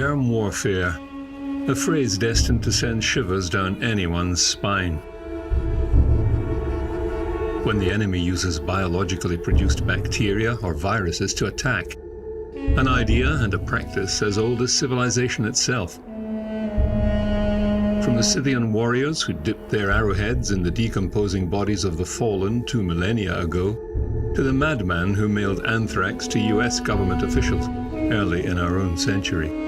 Germ warfare, a phrase destined to send shivers down anyone's spine. When the enemy uses biologically produced bacteria or viruses to attack, an idea and a practice as old as civilization itself. From the Scythian warriors who dipped their arrowheads in the decomposing bodies of the fallen 2 millennia ago, to the madman who mailed anthrax to US government officials early in our own century.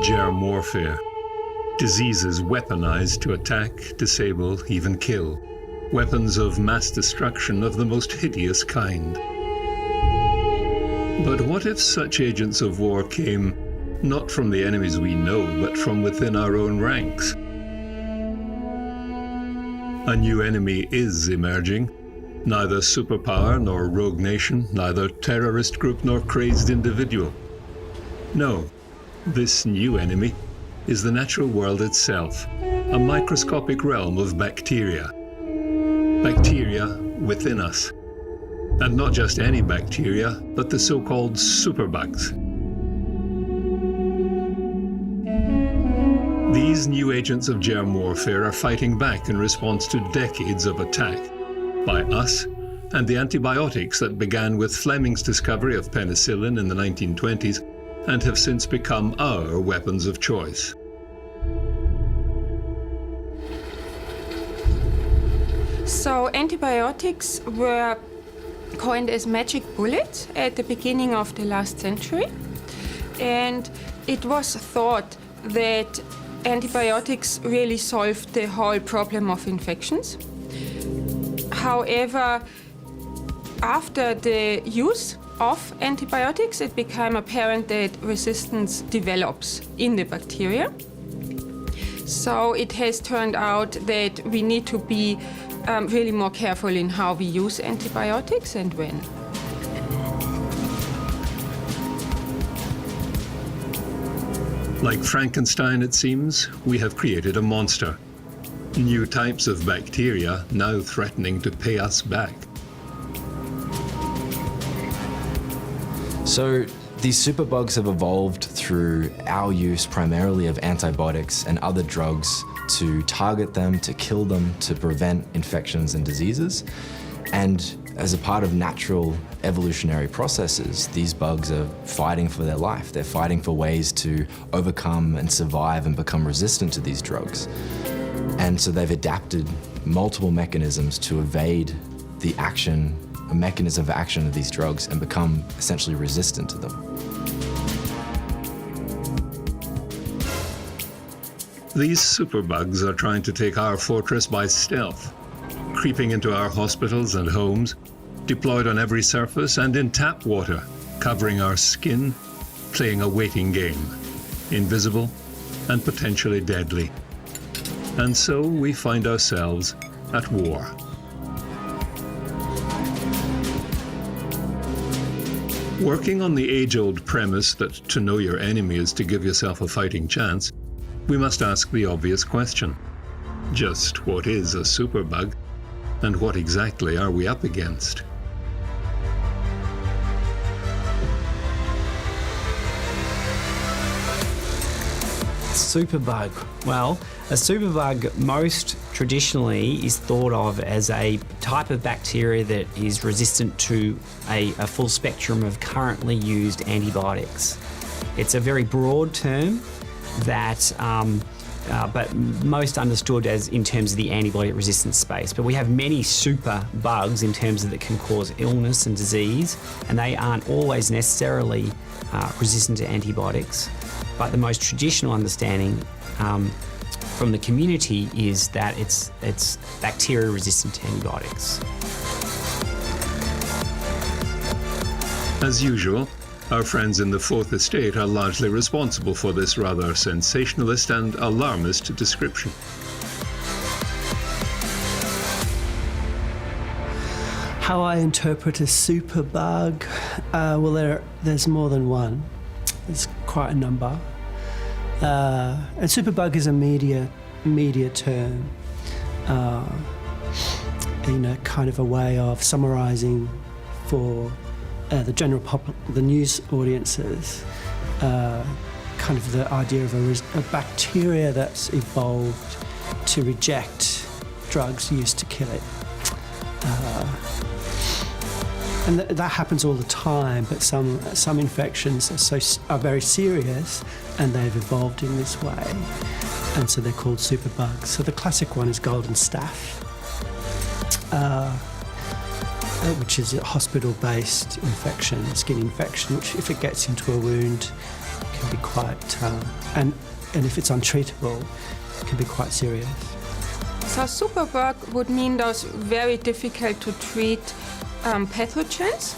Germ warfare. Diseases weaponized to attack, disable, even kill. Weapons of mass destruction of the most hideous kind. But what if such agents of war came not from the enemies we know, but from within our own ranks? A new enemy is emerging. Neither superpower nor rogue nation, neither terrorist group nor crazed individual. No, this new enemy is the natural world itself, a microscopic realm of bacteria. Bacteria within us. And not just any bacteria, but the so-called superbugs. These new agents of germ warfare are fighting back in response to decades of attack by us and the antibiotics that began with Fleming's discovery of penicillin in the 1920s and have since become our weapons of choice. So antibiotics were coined as magic bullets at the beginning of the last century, and it was thought that antibiotics really solved the whole problem of infections. However, after the use of antibiotics, it became apparent that resistance develops in the bacteria. So it has turned out that we need to be really more careful in how we use antibiotics and when. Like Frankenstein, it seems, we have created a monster. New types of bacteria now threatening to pay us back. So these superbugs have evolved through our use primarily of antibiotics and other drugs to target them, to kill them, to prevent infections and diseases. And as a part of natural evolutionary processes, these bugs are fighting for their life. They're fighting for ways to overcome and survive and become resistant to these drugs. And so they've adapted multiple mechanisms to evade the action, a mechanism of action of these drugs and become essentially resistant to them. These superbugs are trying to take our fortress by stealth, creeping into our hospitals and homes, deployed on every surface and in tap water, covering our skin, playing a waiting game, invisible and potentially deadly. And so we find ourselves at war. Working on the age-old premise that to know your enemy is to give yourself a fighting chance, we must ask the obvious question. Just what is a superbug, and what exactly are we up against? Superbug. Well, a superbug most traditionally is thought of as a type of bacteria that is resistant to a full spectrum of currently used antibiotics. It's a very broad term that but most understood as in terms of the antibiotic-resistant space. But we have many super bugs in terms of that can cause illness and disease, and they aren't always necessarily resistant to antibiotics. But the most traditional understanding from the community is that it's bacteria-resistant to antibiotics. As usual, our friends in the Fourth Estate are largely responsible for this rather sensationalist and alarmist description. How I interpret a superbug? Well, there's more than one. There's quite a number. And superbug is a media term. Kind of a way of summarising for the news audiences, kind of the idea of a bacteria that's evolved to reject drugs used to kill it. And that happens all the time, but some infections are very serious, and they've evolved in this way, and so they're called superbugs. So the classic one is golden staph, which is a hospital-based infection, skin infection, which if it gets into a wound can be quite, and if it's untreatable, it can be quite serious. So superbug would mean those very difficult to treat pathogens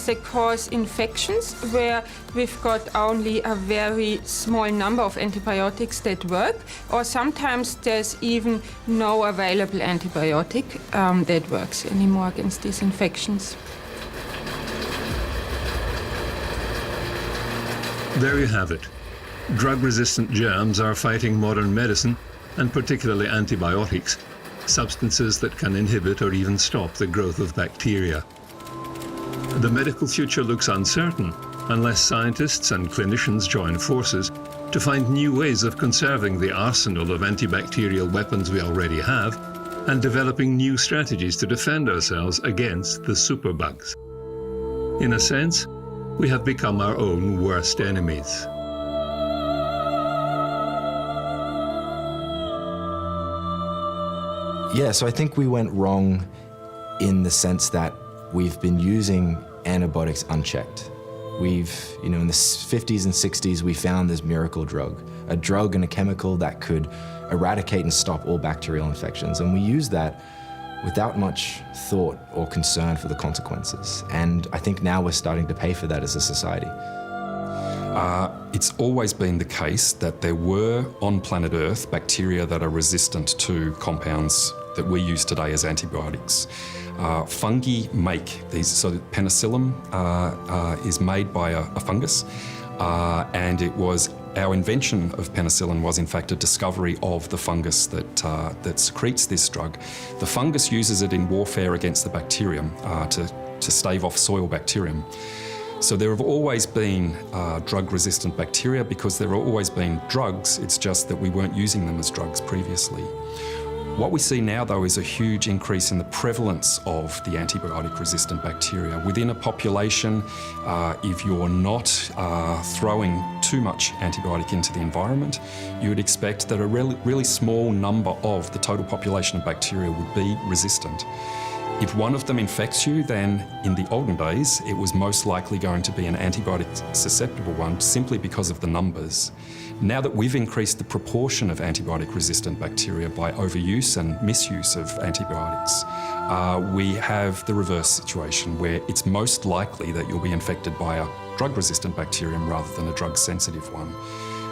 that cause infections, where we've got only a very small number of antibiotics that work, or sometimes there's even no available antibiotic that works anymore against these infections. There you have it. Drug-resistant germs are fighting modern medicine, and particularly antibiotics, substances that can inhibit or even stop the growth of bacteria. The medical future looks uncertain unless scientists and clinicians join forces to find new ways of conserving the arsenal of antibacterial weapons we already have and developing new strategies to defend ourselves against the superbugs. In a sense, we have become our own worst enemies. Yeah, so I think we went wrong in the sense that we've been using antibiotics unchecked. In the 50s and 60s, we found this miracle drug, a drug and a chemical that could eradicate and stop all bacterial infections. And we used that without much thought or concern for the consequences. And I think now we're starting to pay for that as a society. It's always been the case that there were on planet Earth bacteria that are resistant to compounds that we use today as antibiotics. Fungi make these, so penicillin is made by a fungus, and it was our invention of penicillin was in fact a discovery of the fungus that secretes this drug. The fungus uses it in warfare against the bacterium to stave off soil bacterium. So there have always been drug-resistant bacteria because there have always been drugs, it's just that we weren't using them as drugs previously. What we see now, though, is a huge increase in the prevalence of the antibiotic-resistant bacteria. Within a population, if you're not throwing too much antibiotic into the environment, you would expect that a really small number of the total population of bacteria would be resistant. If one of them infects you, then in the olden days, it was most likely going to be an antibiotic-susceptible one simply because of the numbers. Now that we've increased the proportion of antibiotic-resistant bacteria by overuse and misuse of antibiotics, we have the reverse situation where it's most likely that you'll be infected by a drug-resistant bacterium rather than a drug-sensitive one.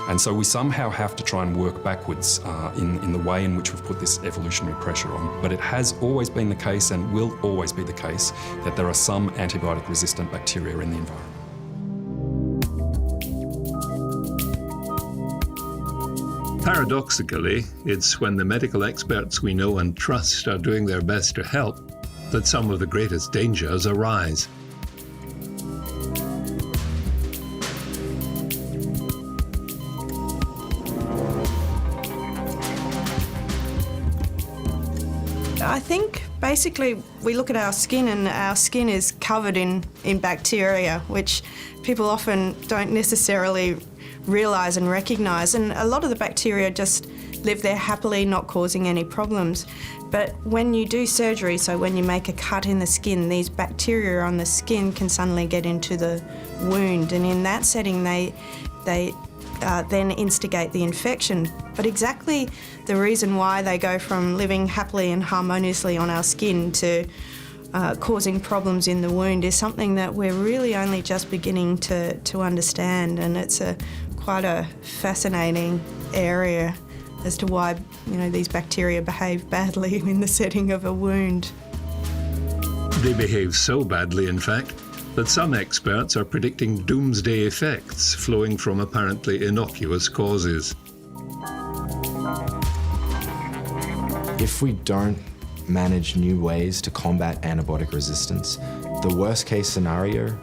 And so we somehow have to try and work backwards in the way in which we've put this evolutionary pressure on. But it has always been the case and will always be the case that there are some antibiotic-resistant bacteria in the environment. Paradoxically, it's when the medical experts we know and trust are doing their best to help that some of the greatest dangers arise. I think basically we look at our skin and our skin is covered in bacteria, which people often don't necessarily realise and recognise. And a lot of the bacteria just live there happily, not causing any problems. But when you do surgery, so when you make a cut in the skin, these bacteria on the skin can suddenly get into the wound. And in that setting, they then instigate the infection. But exactly the reason why they go from living happily and harmoniously on our skin to causing problems in the wound is something that we're really only just beginning to understand, and it's quite a fascinating area as to why these bacteria behave badly in the setting of a wound. They behave so badly, in fact, that some experts are predicting doomsday effects flowing from apparently innocuous causes. If we don't manage new ways to combat antibiotic resistance, The worst case scenario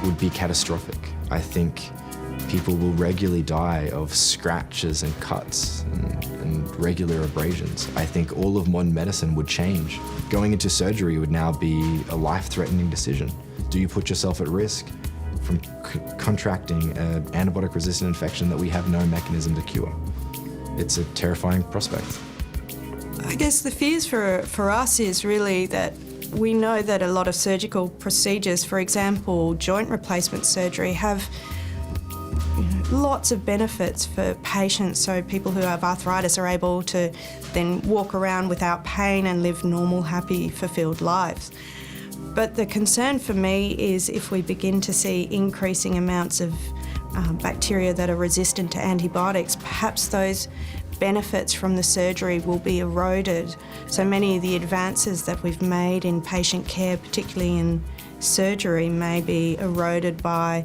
would be catastrophic. I think people will regularly die of scratches and cuts and regular abrasions. I think all of modern medicine would change. Going into surgery would now be a life-threatening decision. Do you put yourself at risk from contracting an antibiotic-resistant infection that we have no mechanism to cure? It's a terrifying prospect. I guess the fears for us is really that we know that a lot of surgical procedures, for example, joint replacement surgery, have lots of benefits for patients. So people who have arthritis are able to then walk around without pain and live normal, happy, fulfilled lives. But the concern for me is if we begin to see increasing amounts of bacteria that are resistant to antibiotics, perhaps those benefits from the surgery will be eroded. So many of the advances that we've made in patient care, particularly in surgery, may be eroded by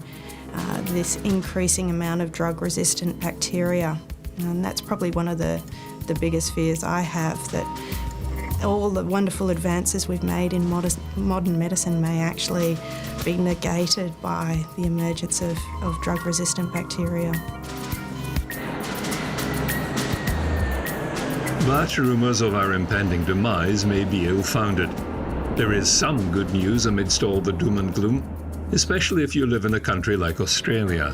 this increasing amount of drug-resistant bacteria. And that's probably one of the biggest fears I have, that all the wonderful advances we've made in modern medicine may actually be negated by the emergence of drug-resistant bacteria. But rumours of our impending demise may be ill-founded. There is some good news amidst all the doom and gloom, especially if you live in a country like Australia.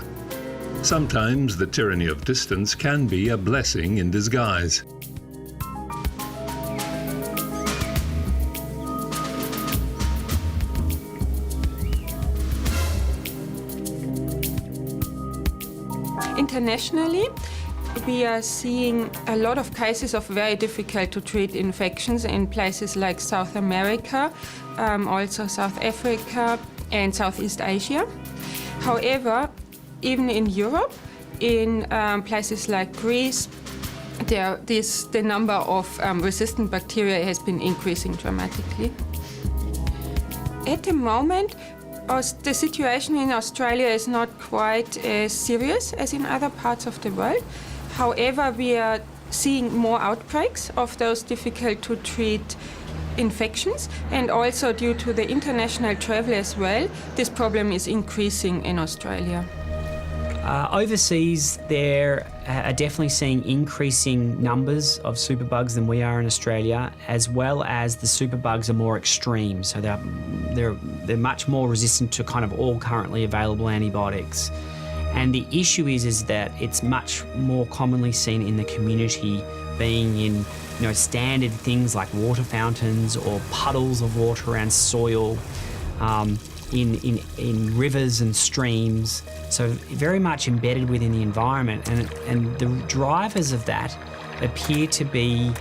Sometimes the tyranny of distance can be a blessing in disguise. Internationally, we are seeing a lot of cases of very difficult to treat infections in places like South America, also South Africa and Southeast Asia. However, even in Europe, in places like Greece, the number of resistant bacteria has been increasing dramatically. At the moment, the situation in Australia is not quite as serious as in other parts of the world. However, we are seeing more outbreaks of those difficult to treat infections, and also due to the international travel as well, this problem is increasing in Australia. Overseas, they're definitely seeing increasing numbers of superbugs than we are in Australia, as well as the superbugs are more extreme. So they're much more resistant to kind of all currently available antibiotics. And the issue is that it's much more commonly seen in the community, being in standard things like water fountains or puddles of water around soil, in rivers and streams. So very much embedded within the environment, and the drivers of that appear to be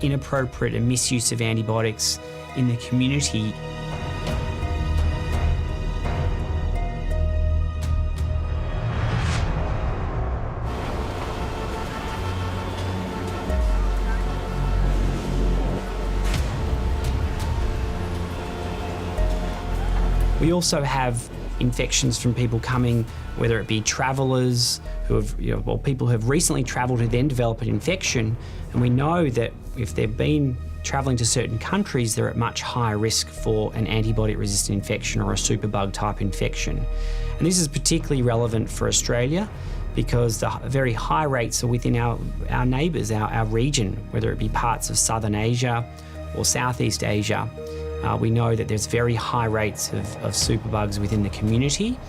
inappropriate and misuse of antibiotics in the community. We also have infections from people coming, whether it be travellers who have, or people who have recently travelled who then develop an infection, and we know that if they've been travelling to certain countries, they're at much higher risk for an antibiotic-resistant infection or a superbug type infection. And this is particularly relevant for Australia because the very high rates are within our neighbours, our region, whether it be parts of Southern Asia or Southeast Asia. We know that there's very high rates of superbugs within the community,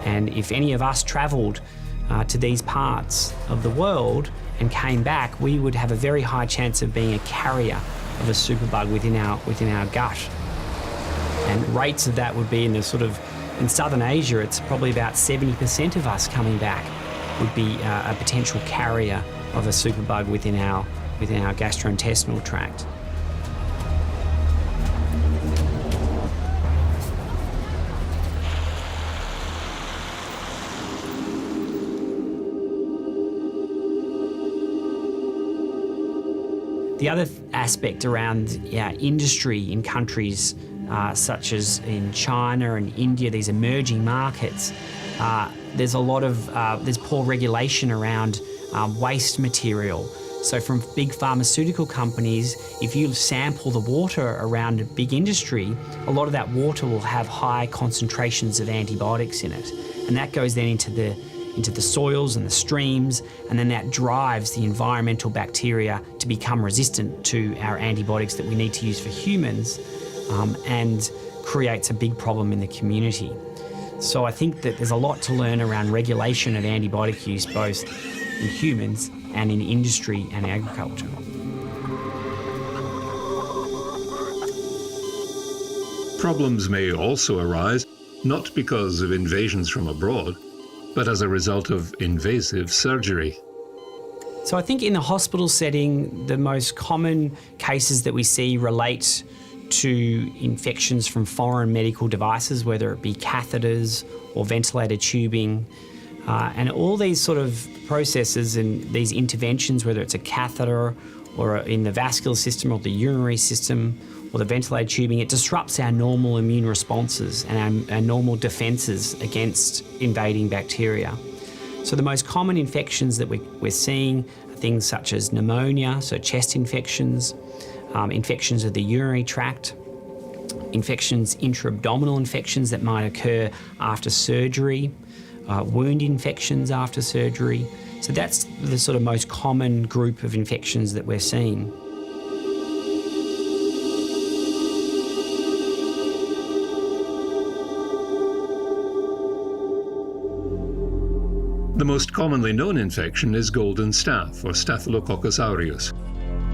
and if any of us travelled to these parts of the world and came back, we would have a very high chance of being a carrier of a superbug within our gut. And rates of that would be in Southern Asia, it's probably about 70% of us coming back would be a potential carrier of a superbug within our gastrointestinal tract. The other aspect around industry in countries such as in China and India, these emerging markets, there's poor regulation around waste material. So from big pharmaceutical companies, if you sample the water around a big industry, a lot of that water will have high concentrations of antibiotics in it. And that goes then into the soils and the streams, and then that drives the environmental bacteria to become resistant to our antibiotics that we need to use for humans, and creates a big problem in the community. So I think that there's a lot to learn around regulation of antibiotic use, both in humans and in industry and agriculture. Problems may also arise not because of invasions from abroad, but as a result of invasive surgery. So I think in the hospital setting, the most common cases that we see relate to infections from foreign medical devices, whether it be catheters or ventilator tubing. And all these sort of processes and these interventions, whether it's a catheter or in the vascular system or the urinary system or the ventilator tubing, it disrupts our normal immune responses and our normal defences against invading bacteria. So the most common infections that we're seeing are things such as pneumonia, so chest infections, infections of the urinary tract, infections, intra-abdominal infections that might occur after surgery, wound infections after surgery. So that's the sort of most common group of infections that we're seeing. The most commonly known infection is golden staph, or Staphylococcus aureus.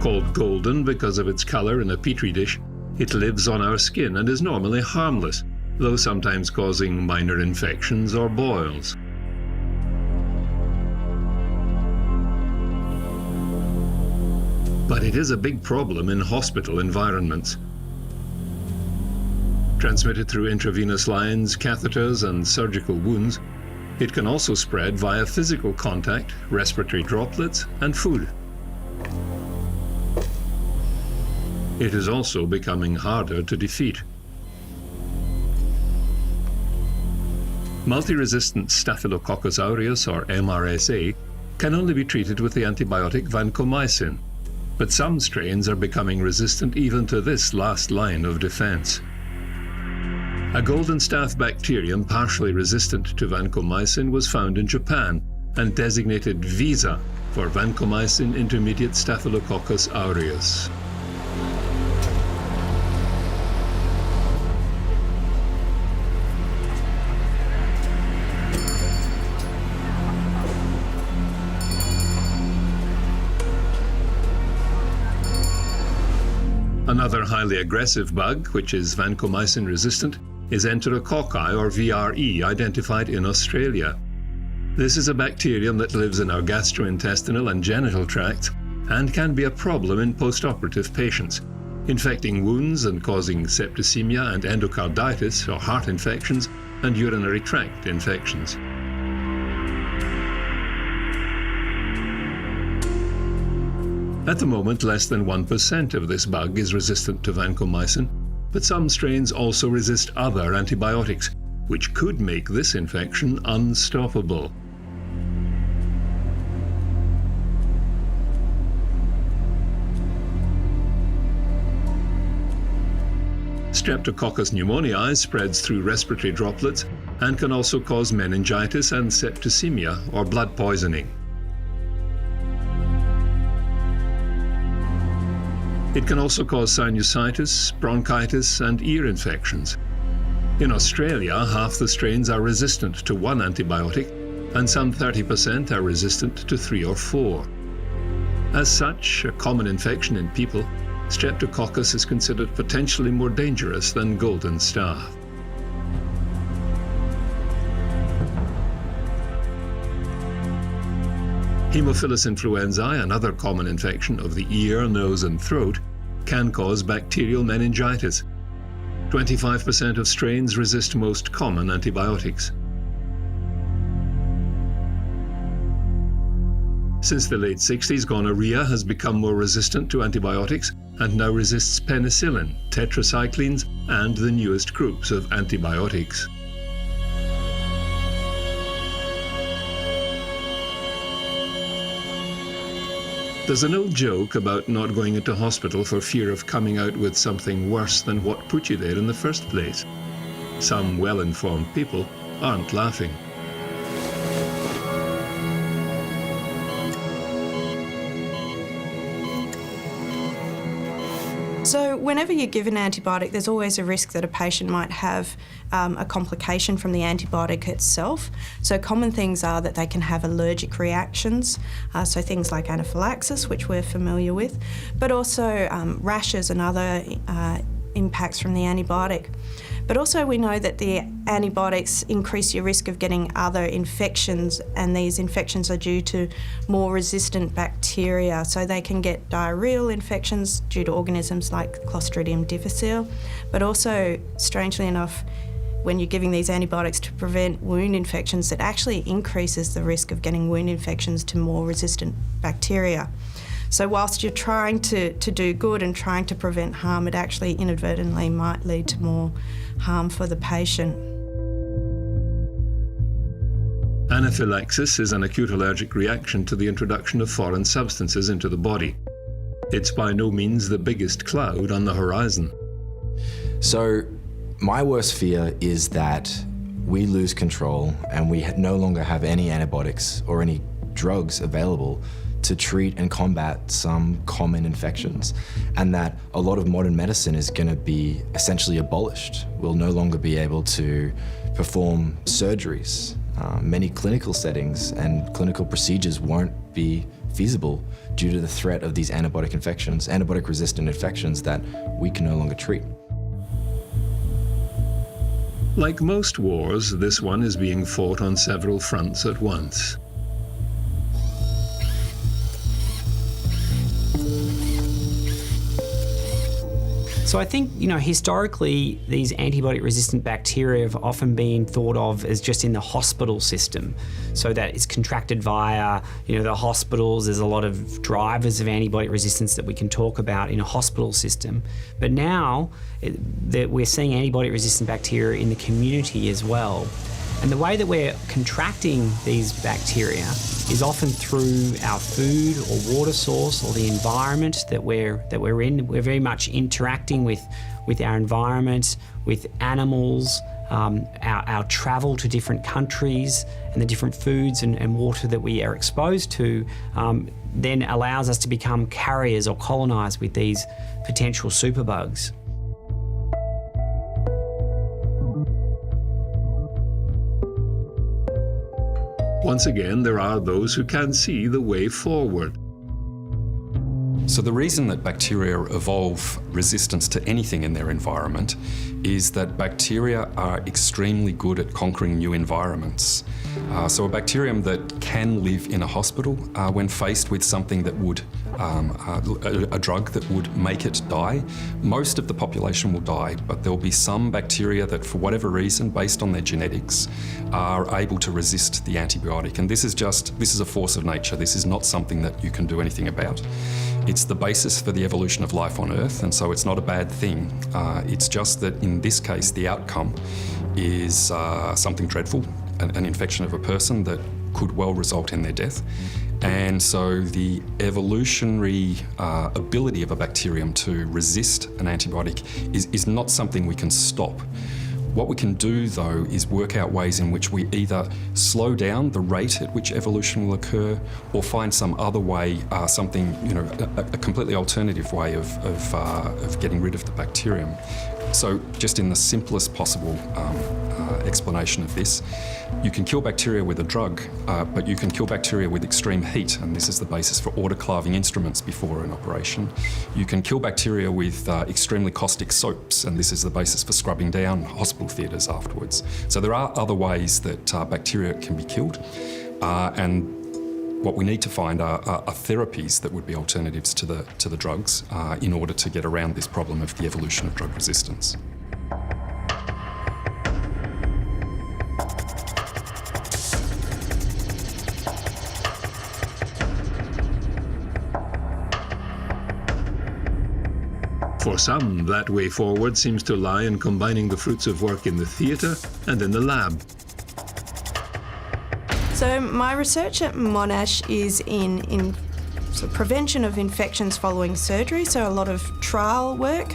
Called golden because of its colour in a petri dish, it lives on our skin and is normally harmless, though sometimes causing minor infections or boils. But it is a big problem in hospital environments. Transmitted through intravenous lines, catheters, and surgical wounds, it can also spread via physical contact, respiratory droplets, and food. It is also becoming harder to defeat. Multi-resistant Staphylococcus aureus, or MRSA, can only be treated with the antibiotic vancomycin, but some strains are becoming resistant even to this last line of defense. A golden staph bacterium partially resistant to vancomycin was found in Japan and designated Visa for vancomycin intermediate Staphylococcus aureus. Another highly aggressive bug, which is vancomycin resistant, is Enterococci, or VRE, identified in Australia. This is a bacterium that lives in our gastrointestinal and genital tracts and can be a problem in post-operative patients, infecting wounds and causing septicemia and endocarditis, or heart infections, and urinary tract infections. At the moment, less than 1% of this bug is resistant to vancomycin, but some strains also resist other antibiotics, which could make this infection unstoppable. Streptococcus pneumoniae spreads through respiratory droplets and can also cause meningitis and septicemia, or blood poisoning. It can also cause sinusitis, bronchitis, and ear infections. In Australia, half the strains are resistant to one antibiotic, and some 30% are resistant to 3 or 4. As such, a common infection in people, Streptococcus is considered potentially more dangerous than golden staph. Haemophilus influenzae, another common infection of the ear, nose, and throat, can cause bacterial meningitis. 25% of strains resist most common antibiotics. Since the late 60s, gonorrhea has become more resistant to antibiotics and now resists penicillin, tetracyclines, and the newest groups of antibiotics. There's an old joke about not going into hospital for fear of coming out with something worse than what put you there in the first place. Some well-informed people aren't laughing. So whenever you give an antibiotic, there's always a risk that a patient might have a complication from the antibiotic itself. So common things are that they can have allergic reactions, so things like anaphylaxis, which we're familiar with, but also rashes and other impacts from the antibiotic. But also we know that the antibiotics increase your risk of getting other infections, and these infections are due to more resistant bacteria. So they can get diarrheal infections due to organisms like Clostridium difficile, but also, strangely enough, when you're giving these antibiotics to prevent wound infections, it actually increases the risk of getting wound infections to more resistant bacteria. So whilst you're trying to do good and trying to prevent harm, it actually inadvertently might lead to more harm for the patient. Anaphylaxis is an acute allergic reaction to the introduction of foreign substances into the body. It's by no means the biggest cloud on the horizon. So my worst fear is that we lose control and we no longer have any antibiotics or any drugs available to treat and combat some common infections, and that a lot of modern medicine is going to be essentially abolished. We'll no longer be able to perform surgeries. Many clinical settings and clinical procedures won't be feasible due to the threat of these antibiotic infections, antibiotic-resistant infections that we can no longer treat. Like most wars, this one is being fought on several fronts at once. So I think, historically, these antibiotic-resistant bacteria have often been thought of as just in the hospital system, so that it's contracted via, the hospitals. There's a lot of drivers of antibiotic resistance that we can talk about in a hospital system. But now that we're seeing antibiotic-resistant bacteria in the community as well. And the way that we're contracting these bacteria is often through our food or water source or the environment that we're in. We're very much interacting with our environment, with animals, our travel to different countries, and the different foods and water that we are exposed to then allows us to become carriers or colonise with these potential superbugs. Once again, there are those who can see the way forward. So the reason that bacteria evolve resistance to anything in their environment is that bacteria are extremely good at conquering new environments. So a bacterium that can live in a hospital, when faced with something that would, a drug that would make it die, most of the population will die, but there'll be some bacteria that for whatever reason, based on their genetics, are able to resist the antibiotic. And this is a force of nature. This is not something that you can do anything about. It's the basis for the evolution of life on Earth, and so it's not a bad thing. It's just that in this case, the outcome is something dreadful, an infection of a person that could well result in their death. And so the evolutionary ability of a bacterium to resist an antibiotic is not something we can stop. What we can do, though, is work out ways in which we either slow down the rate at which evolution will occur, or find some other way, something, a completely alternative way of getting rid of the bacterium. So, just in the simplest possible explanation of this, you can kill bacteria with a drug, but you can kill bacteria with extreme heat, and this is the basis for autoclaving instruments before an operation. You can kill bacteria with extremely caustic soaps, and this is the basis for scrubbing down hospital theatres afterwards. So there are other ways that bacteria can be killed, and what we need to find are therapies that would be alternatives to the drugs in order to get around this problem of the evolution of drug resistance. For some, that way forward seems to lie in combining the fruits of work in the theatre and in the lab. So my research at Monash is in So prevention of infections following surgery, so a lot of trial work,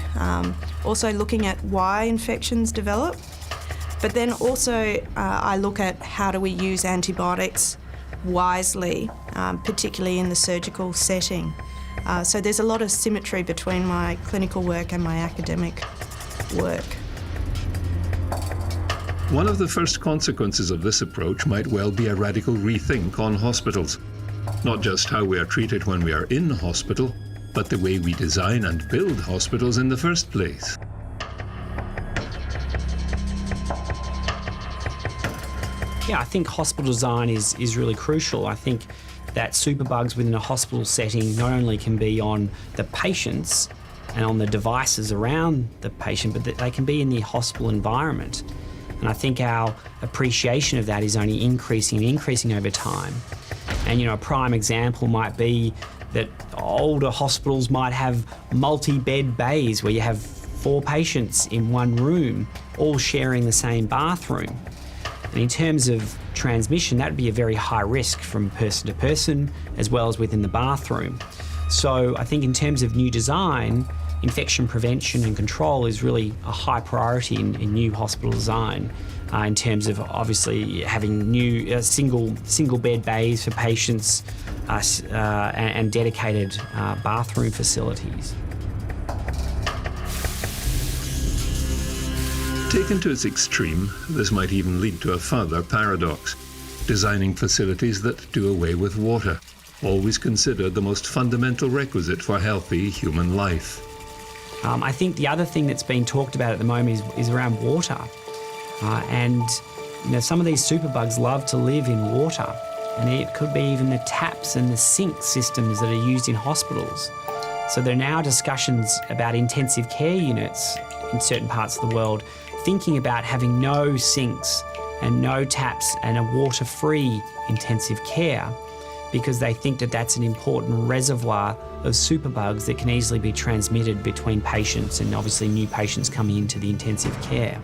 also looking at why infections develop. But then also I look at how do we use antibiotics wisely, particularly in the surgical setting. So there's a lot of symmetry between my clinical work and my academic work. One of the first consequences of this approach might well be a radical rethink on hospitals. Not just how we are treated when we are in hospital, but the way we design and build hospitals in the first place. Yeah, I think hospital design is really crucial. I think that superbugs within a hospital setting not only can be on the patients and on the devices around the patient, but that they can be in the hospital environment. And I think our appreciation of that is only increasing over time. And a prime example might be that older hospitals might have multi-bed bays where you have 4 patients in one room, all sharing the same bathroom. And in terms of transmission, that would be a very high risk from person to person, as well as within the bathroom. So I think in terms of new design, infection prevention and control is really a high priority in new hospital design, in terms of obviously having new single bed bays for patients and dedicated bathroom facilities. Taken to its extreme, this might even lead to a further paradox: designing facilities that do away with water, always considered the most fundamental requisite for healthy human life. I think the other thing that's being talked about at the moment is around water. And some of these superbugs love to live in water. And it could be even the taps and the sink systems that are used in hospitals. So there are now discussions about intensive care units in certain parts of the world, thinking about having no sinks and no taps and a water-free intensive care, because they think that that's an important reservoir of superbugs that can easily be transmitted between patients and obviously new patients coming into the intensive care.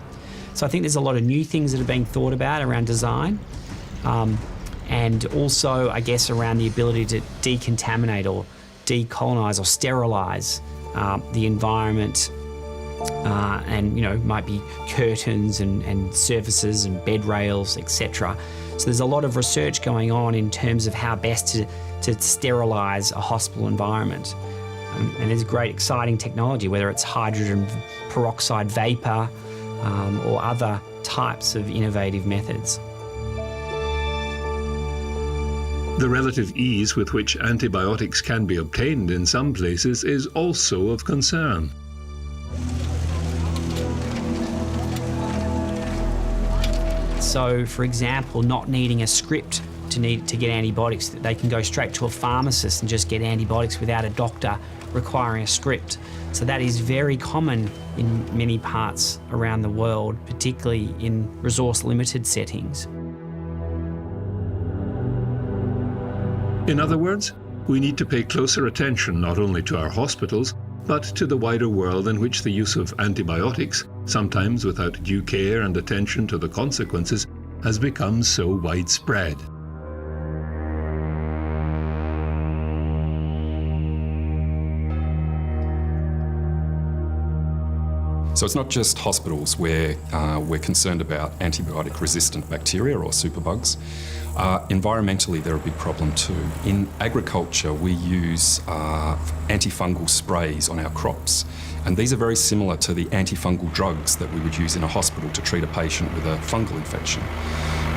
So I think there's a lot of new things that are being thought about around design, and also I guess around the ability to decontaminate or decolonise or sterilise the environment, and might be curtains and surfaces and bed rails, etc. So there's a lot of research going on in terms of how best to sterilise a hospital environment. And there's great exciting technology, whether it's hydrogen peroxide vapour or other types of innovative methods. The relative ease with which antibiotics can be obtained in some places is also of concern. So, for example, not needing a script to get antibiotics, they can go straight to a pharmacist and just get antibiotics without a doctor requiring a script. So that is very common in many parts around the world, particularly in resource-limited settings. In other words, we need to pay closer attention not only to our hospitals, but to the wider world in which the use of antibiotics, sometimes without due care and attention to the consequences, has become so widespread. So it's not just hospitals where we're concerned about antibiotic-resistant bacteria or superbugs. Environmentally, they're a big problem too. In agriculture, we use antifungal sprays on our crops, and these are very similar to the antifungal drugs that we would use in a hospital to treat a patient with a fungal infection.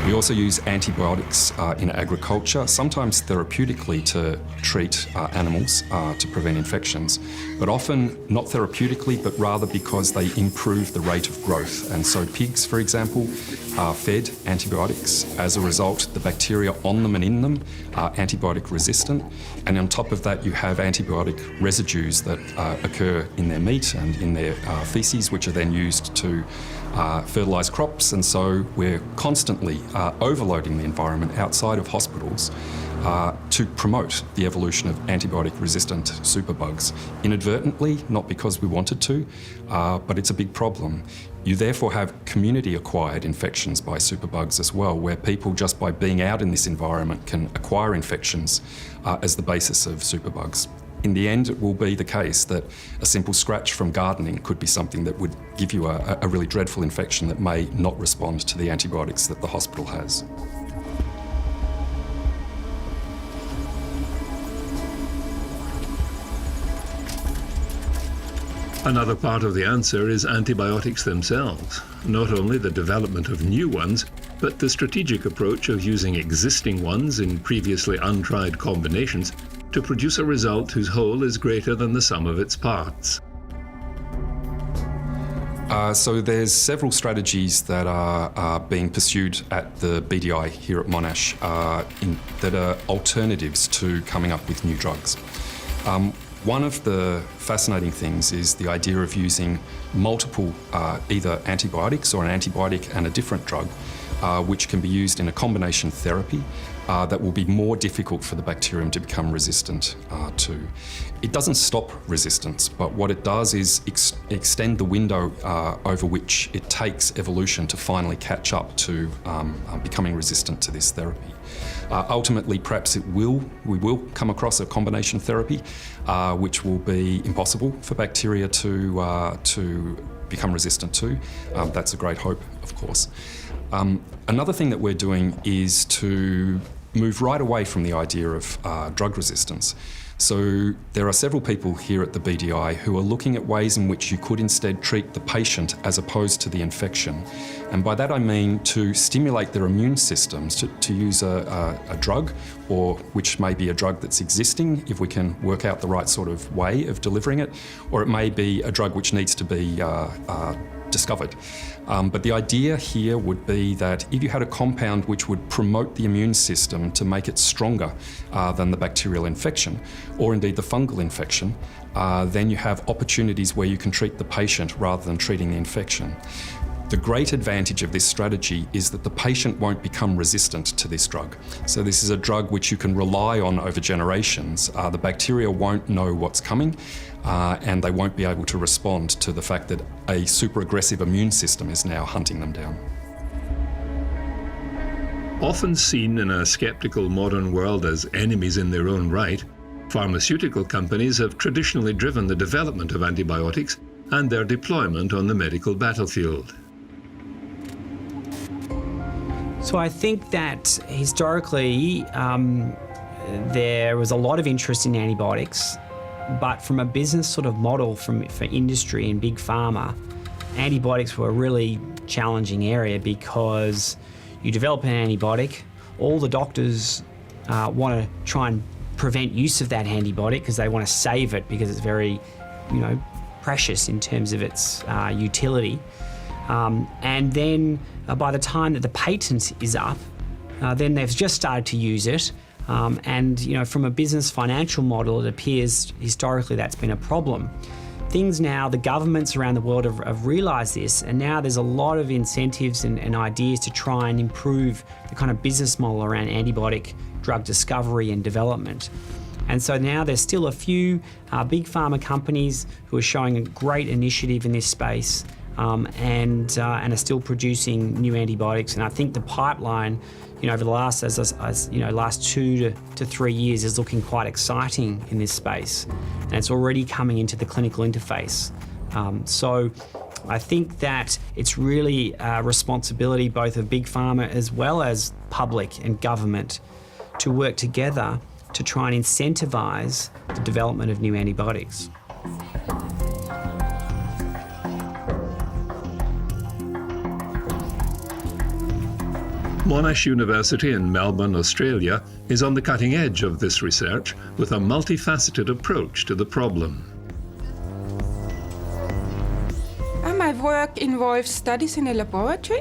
We also use antibiotics in agriculture, sometimes therapeutically to treat animals to prevent infections, but often not therapeutically, but rather because they improve the rate of growth. And so pigs, for example, are fed antibiotics. As a result, the bacteria on them and in them are antibiotic resistant. And on top of that, you have antibiotic residues that occur in their meat and in their feces, which are then used to fertilise crops. And so we're constantly overloading the environment outside of hospitals to promote the evolution of antibiotic-resistant superbugs. Inadvertently, not because we wanted to, but it's a big problem. You therefore have community-acquired infections by superbugs as well, where people just by being out in this environment can acquire infections as the basis of superbugs. In the end, it will be the case that a simple scratch from gardening could be something that would give you a really dreadful infection that may not respond to the antibiotics that the hospital has. Another part of the answer is antibiotics themselves. Not only the development of new ones, but the strategic approach of using existing ones in previously untried combinations to produce a result whose whole is greater than the sum of its parts. So there's several strategies that are being pursued at the BDI here at Monash that are alternatives to coming up with new drugs. One of the fascinating things is the idea of using multiple either antibiotics or an antibiotic and a different drug, which can be used in a combination therapy that will be more difficult for the bacterium to become resistant to. It doesn't stop resistance, but what it does is extend the window over which it takes evolution to finally catch up to becoming resistant to this therapy. Ultimately, perhaps we will come across a combination therapy, which will be impossible for bacteria to become resistant to. That's a great hope, of course. Another thing that we're doing is to move right away from the idea of drug resistance. So there are several people here at the BDI who are looking at ways in which you could instead treat the patient as opposed to the infection. And by that I mean to stimulate their immune systems to use a drug, or which may be a drug that's existing if we can work out the right sort of way of delivering it, or it may be a drug which needs to be discovered. But the idea here would be that if you had a compound which would promote the immune system to make it stronger than the bacterial infection, or indeed the fungal infection, then you have opportunities where you can treat the patient rather than treating the infection. The great advantage of this strategy is that the patient won't become resistant to this drug. So this is a drug which you can rely on over generations. The bacteria won't know what's coming, and they won't be able to respond to the fact that a super aggressive immune system is now hunting them down. Often seen in a skeptical modern world as enemies in their own right, pharmaceutical companies have traditionally driven the development of antibiotics and their deployment on the medical battlefield. So I think that historically there was a lot of interest in antibiotics, but from a business sort of model for industry and big pharma, antibiotics were a really challenging area because you develop an antibiotic, all the doctors want to try and prevent use of that antibiotic because they want to save it because it's very, precious in terms of its utility. And then by the time that the patent is up, then they've just started to use it. And from a business financial model, it appears historically that's been a problem. Things now, the governments around the world have realised this, and now there's a lot of incentives and ideas to try and improve the kind of business model around antibiotic drug discovery and development. And so now there's still a few big pharma companies who are showing a great initiative in this space and are still producing new antibiotics. And I think the pipeline, over the last, last 2 to 3 years is looking quite exciting in this space, and it's already coming into the clinical interface. So I think that it's really a responsibility both of big pharma as well as public and government to work together to try and incentivise the development of new antibiotics. Monash University in Melbourne, Australia, is on the cutting edge of this research with a multifaceted approach to the problem. My work involves studies in a laboratory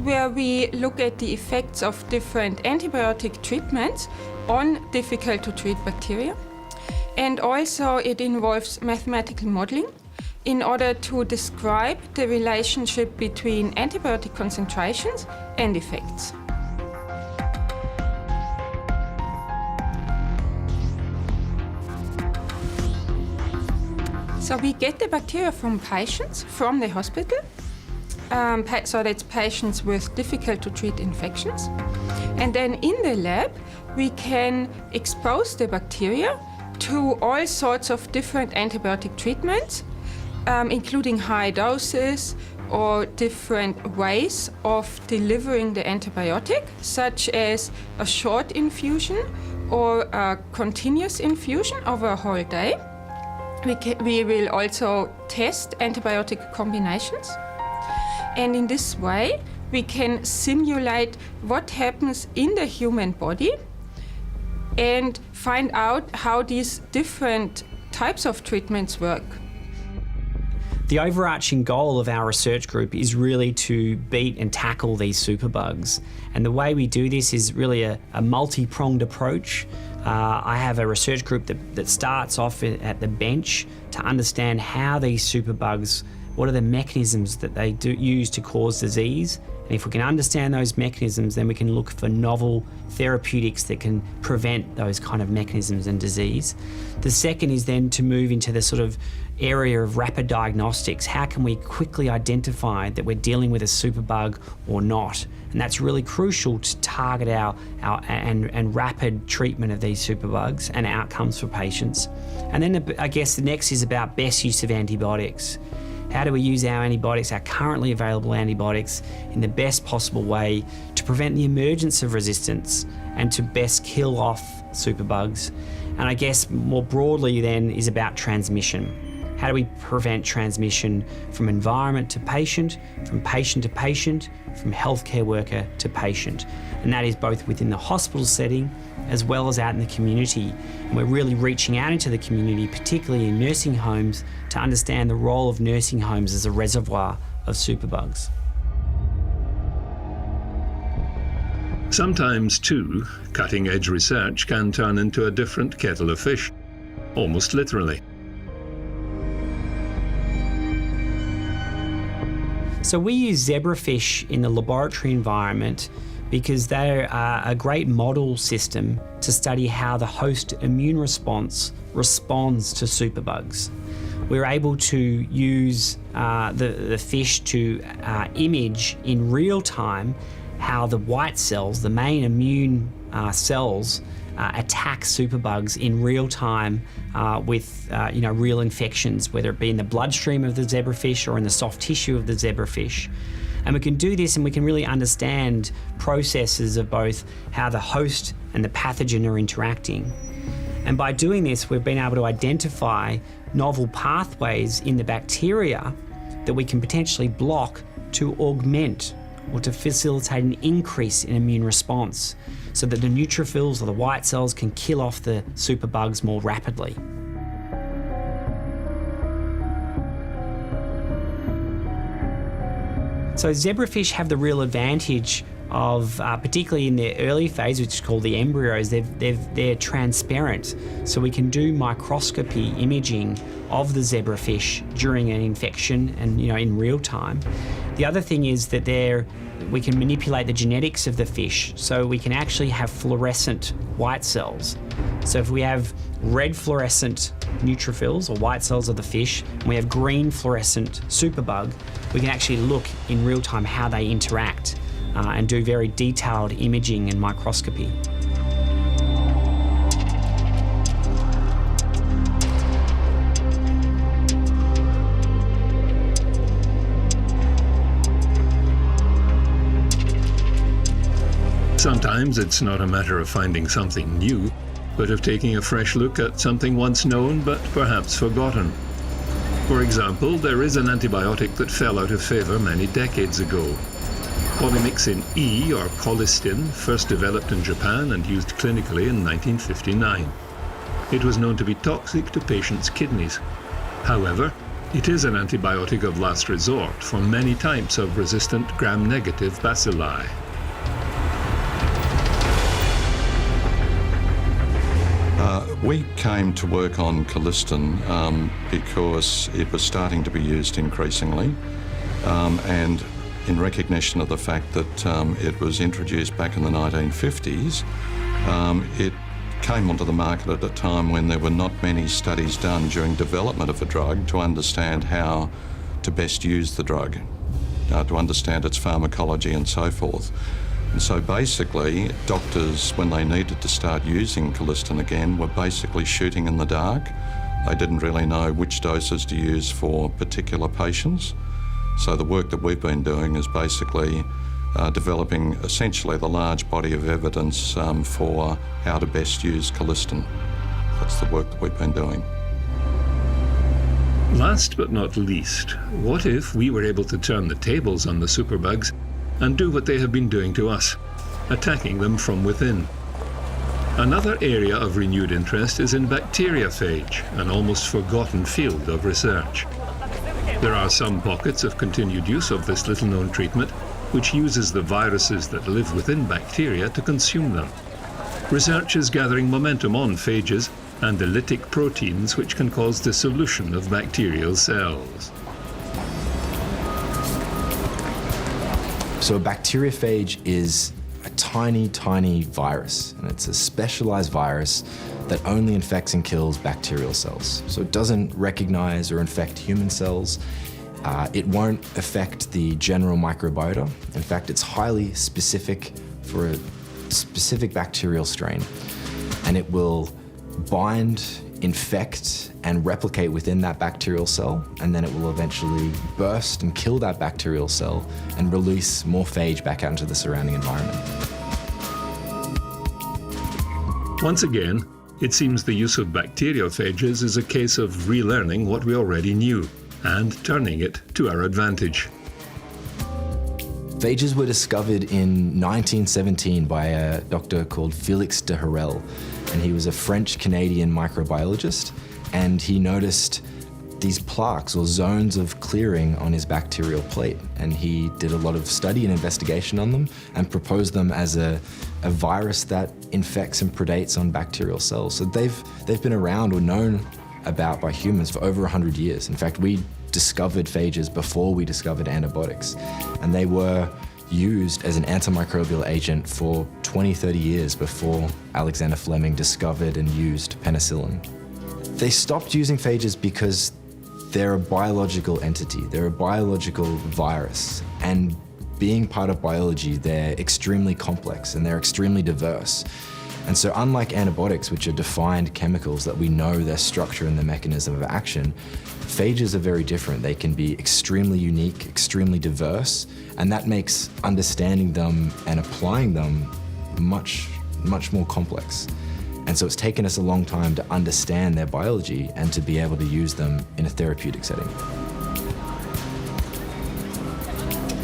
where we look at the effects of different antibiotic treatments on difficult to treat bacteria. And also it involves mathematical modeling in order to describe the relationship between antibiotic concentrations and effects. So we get the bacteria from patients from the hospital. So that's patients with difficult to treat infections. And then in the lab, we can expose the bacteria to all sorts of different antibiotic treatments, including high doses or different ways of delivering the antibiotic, such as a short infusion or a continuous infusion over a whole day. We will also test antibiotic combinations. And in this way, we can simulate what happens in the human body and find out how these different types of treatments work. The overarching goal of our research group is really to beat and tackle these superbugs. And the way we do this is really a multi-pronged approach. I have a research group that starts off at the bench to understand how these superbugs, what are the mechanisms that they use to cause disease. And if we can understand those mechanisms, then we can look for novel therapeutics that can prevent those kind of mechanisms and disease. The second is then to move into the sort of area of rapid diagnostics. How can we quickly identify that we're dealing with a superbug or not? And that's really crucial to target our rapid treatment of these superbugs and outcomes for patients. And then I guess the next is about best use of antibiotics. How do we use our antibiotics, our currently available antibiotics, in the best possible way to prevent the emergence of resistance and to best kill off superbugs? And I guess more broadly then is about transmission. How do we prevent transmission from environment to patient, from patient to patient, from healthcare worker to patient? And that is both within the hospital setting as well as out in the community. And we're really reaching out into the community, particularly in nursing homes, to understand the role of nursing homes as a reservoir of superbugs. Sometimes, too, cutting-edge research can turn into a different kettle of fish, almost literally. So we use zebrafish in the laboratory environment because they're a great model system to study how the host immune response responds to superbugs. We're able to use the fish to image in real time how the white cells, the main immune cells, attack superbugs in real time with real infections, whether it be in the bloodstream of the zebrafish or in the soft tissue of the zebrafish. And we can do this and we can really understand processes of both how the host and the pathogen are interacting. And by doing this, we've been able to identify novel pathways in the bacteria that we can potentially block to augment or to facilitate an increase in immune response so that the neutrophils or the white cells can kill off the superbugs more rapidly. So zebrafish have the real advantage of, particularly in their early phase, which is called the embryos, they're transparent. So we can do microscopy imaging of the zebrafish during an infection and in real time. The other thing is that we can manipulate the genetics of the fish, so we can actually have fluorescent white cells. So if we have red fluorescent neutrophils or white cells of the fish, and we have green fluorescent superbug, we can actually look in real time how they interact and do very detailed imaging and microscopy. Sometimes it's not a matter of finding something new, but of taking a fresh look at something once known but perhaps forgotten. For example, there is an antibiotic that fell out of favor many decades ago. Polymyxin E, or colistin, first developed in Japan and used clinically in 1959. It was known to be toxic to patients' kidneys. However, it is an antibiotic of last resort for many types of resistant gram-negative bacilli. We came to work on colistin because it was starting to be used increasingly, and in recognition of the fact that it was introduced back in the 1950s, it came onto the market at a time when there were not many studies done during development of a drug to understand how to best use the drug, to understand its pharmacology and so forth. And so basically, doctors, when they needed to start using colistin again, were basically shooting in the dark. They didn't really know which doses to use for particular patients. So the work that we've been doing is basically developing essentially the large body of evidence for how to best use colistin. That's the work that we've been doing. Last but not least, what if we were able to turn the tables on the superbugs and do what they have been doing to us, attacking them from within? Another area of renewed interest is in bacteriophage, an almost forgotten field of research. There are some pockets of continued use of this little-known treatment, which uses the viruses that live within bacteria to consume them. Research is gathering momentum on phages and the lytic proteins which can cause dissolution of bacterial cells. So a bacteriophage is a tiny, tiny virus, and it's a specialized virus that only infects and kills bacterial cells. So it doesn't recognize or infect human cells. It won't affect the general microbiota. In fact, it's highly specific for a specific bacterial strain, and it will bind, infect, and replicate within that bacterial cell, and then it will eventually burst and kill that bacterial cell and release more phage back out into the surrounding environment. Once again, it seems the use of bacteriophages is a case of relearning what we already knew and turning it to our advantage. Phages were discovered in 1917 by a doctor called Felix de Herelle, and he was a French-Canadian microbiologist, and he noticed these plaques or zones of clearing on his bacterial plate, and he did a lot of study and investigation on them and proposed them as a virus that infects and predates on bacterial cells. So they've been around or known about by humans for over 100 years. In fact, we discovered phages before we discovered antibiotics, and they were used as an antimicrobial agent for 20, 30 years before Alexander Fleming discovered and used penicillin. They stopped using phages because they're a biological entity, they're a biological virus, and being part of biology, they're extremely complex and they're extremely diverse. And so unlike antibiotics, which are defined chemicals that we know their structure and their mechanism of action, phages are very different. They can be extremely unique, extremely diverse, and that makes understanding them and applying them much, much more complex. And so it's taken us a long time to understand their biology and to be able to use them in a therapeutic setting.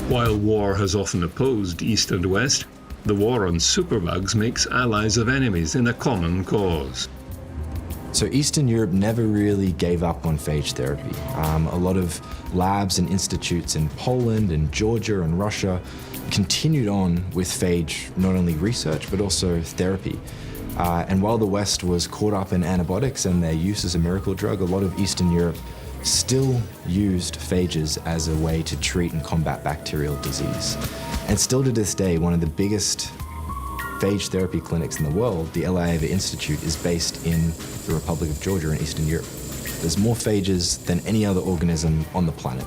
While war has often opposed East and West, the war on superbugs makes allies of enemies in a common cause. So Eastern Europe never really gave up on phage therapy. A lot of labs and institutes in Poland and Georgia and Russia continued on with phage, not only research, but also therapy. And while the West was caught up in antibiotics and their use as a miracle drug, a lot of Eastern Europe still used phages as a way to treat and combat bacterial disease. And still to this day, one of the biggest phage therapy clinics in the world, the ENDEVR Institute, is based in the Republic of Georgia in Eastern Europe. There's more phages than any other organism on the planet.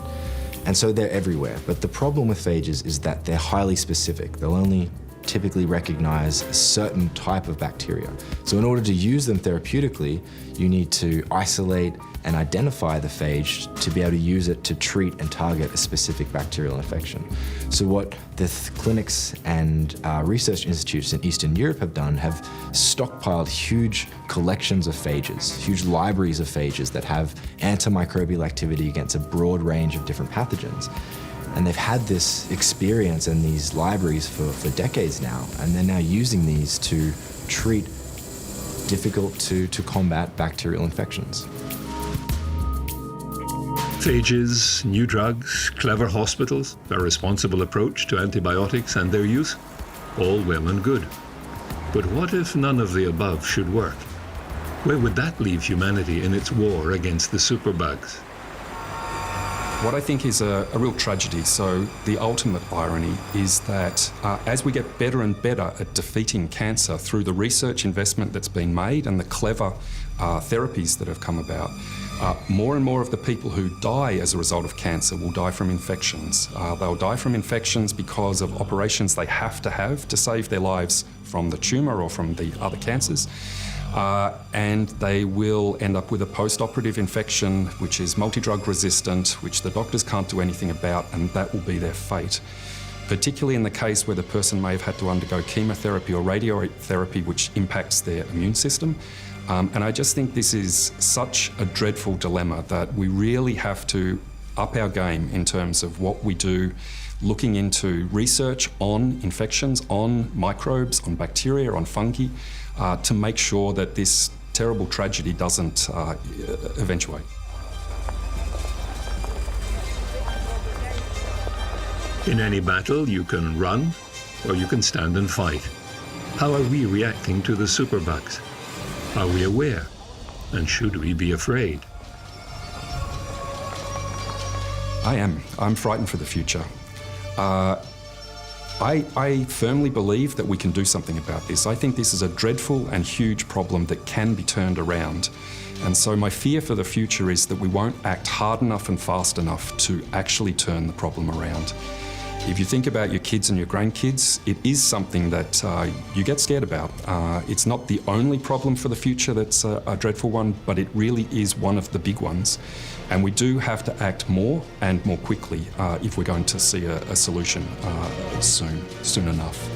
And so they're everywhere. But the problem with phages is that they're highly specific. They'll only typically recognize a certain type of bacteria. So in order to use them therapeutically, you need to isolate and identify the phage to be able to use it to treat and target a specific bacterial infection. So what the clinics and research institutes in Eastern Europe have done have stockpiled huge collections of phages, huge libraries of phages that have antimicrobial activity against a broad range of different pathogens. And they've had this experience in these libraries for decades now, and they're now using these to treat difficult to combat bacterial infections. Phages, new drugs, clever hospitals, a responsible approach to antibiotics and their use, all well and good. But what if none of the above should work? Where would that leave humanity in its war against the superbugs? what I think is a real tragedy. So the ultimate irony is that as we get better and better at defeating cancer through the research investment that's been made and the clever therapies that have come about, more and more of the people who die as a result of cancer will die from infections. They'll die from infections because of operations they have to save their lives from the tumour or from the other cancers. And they will end up with a post-operative infection which is multi-drug resistant, which the doctors can't do anything about, and that will be their fate. Particularly in the case where the person may have had to undergo chemotherapy or radiotherapy, which impacts their immune system. And I just think this is such a dreadful dilemma that we really have to up our game in terms of what we do, looking into research on infections, on microbes, on bacteria, on fungi, to make sure that this terrible tragedy doesn't eventuate. In any battle, you can run or you can stand and fight. How are we reacting to the superbugs? Are we aware? And should we be afraid? I am. I'm frightened for the future. I firmly believe that we can do something about this. I think this is a dreadful and huge problem that can be turned around. And so my fear for the future is that we won't act hard enough and fast enough to actually turn the problem around. If you think about your kids and your grandkids, it is something that you get scared about. It's not the only problem for the future that's a dreadful one, but it really is one of the big ones. And we do have to act more and more quickly if we're going to see a solution soon enough.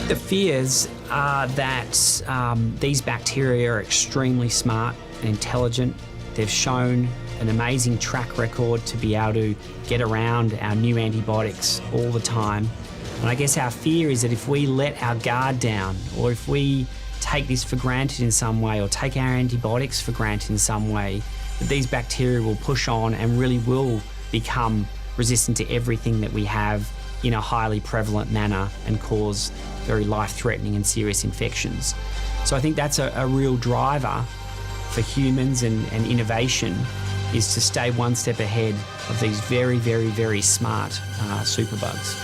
The fears are that these bacteria are extremely smart and intelligent. They've shown an amazing track record to be able to get around our new antibiotics all the time. And I guess our fear is that if we let our guard down, or if we take this for granted in some way, or take our antibiotics for granted in some way, that these bacteria will push on and really will become resistant to everything that we have in a highly prevalent manner and cause very life-threatening and serious infections. So I think that's a real driver for humans and innovation, is to stay one step ahead of these very, very, very smart superbugs.